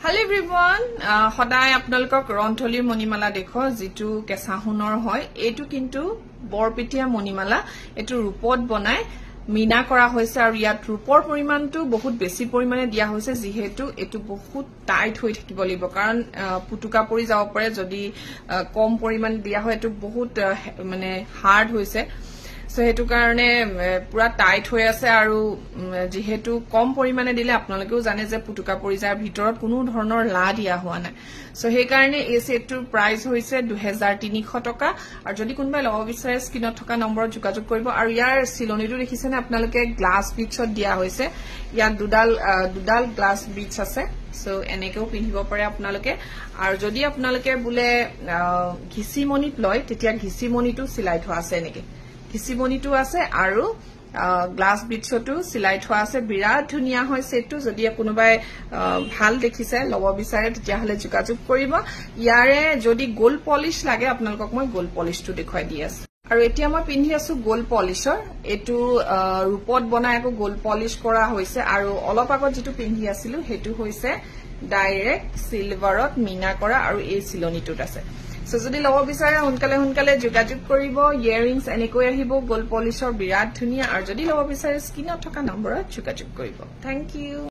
Hello everyone, সদায় আপোনালোকক ৰন্থলিৰ মণিমালা দেখো যেটো কেঁচা সোণৰ হয় এটো কিন্তু বৰপেটিয়া মণিমালা এটো ৰূপত বনাই মিনা কৰা হৈছে আৰু ইয়াত ৰূপৰ পৰিমাণটো বহুত বেছি পৰিমাণে দিয়া হৈছে যেহেতু এটো বহুত টাইট হৈ থাকিব লাগিব কাৰণ পুতুকা পৰি যাব পাৰে যদি কম পৰিমাণ দিয়া হয় এটো বহুত মানে হাৰ্ড হৈছে সো হেতু কাৰণে পুৰা টাইট হৈ আছে আৰু যেহেতু কম পৰিমাণে দিলে আপোনালোকেও জানে যে পুতুকা পৰি যায় ভিতৰত কোনো ধৰণৰ লা দিয়া হোৱা নাই সো সেই কাৰণে এই সেটটোৰ প্ৰাইস হৈছে 2300 টকা আৰু যদি কোনবাই লব বিচাৰে স্ক্ৰিনত থকা নম্বৰত যোগাযোগ কৰিব আৰু ইয়াৰ চিলনিটো দেখিছেনে আপোনালোকে গ্লাস বিটছত দিয়া হৈছে ইয়াত দুডাল গ্লাস বিটছ আছে সো এনেকেও পিন্ধিব পাৰে আপোনালোকে আৰু যদি আপোনালোকে বুলে ঘিচিমনিত লয় তেতিয়া ঘিচিমনিটো সিলাই থোৱা আছে এনেকে ঘিচিমনিটো আছে আৰু গ্লাস বিটছটো সিলাই থোৱা আছে বিৰাট ধুনিয়া হয় সেটটো যদি কোনোবাই ভাল দেখিছে লব বিচাৰে তেতিয়া হলে যোগাযোগ কৰিব ইয়াৰে যদি গোল্ড পলিশ লাগে আপোনালোকক মই গোল্ড পলিশটো দেখুৱাই দি আছো আৰু এতিয়া মই পিন্ধি আছো গোল্ড পলিশৰ এটো ৰূপত বনাই আকৌ গোল্ড পলিশ কৰা হৈছে আৰু অলপ আগত যেটো পিন্ধি আছিলো হেতু হৈছে ডাইৰেক্ট সিলভাৰত মিনা কৰা আৰু এই চিলনিটোত আছে সো যদি লব বিচাৰে হুনকালে যোগাযোগ কৰিব ইয়াৰিংছ এনেকৈ আহিব গোল্ড পলিশৰ বিৰাট ধুনিয়া আৰু যদি লব বিচাৰে স্ক্ৰিনত থকা নম্বৰত যোগাযোগ কৰিব থ্যাংক ইউ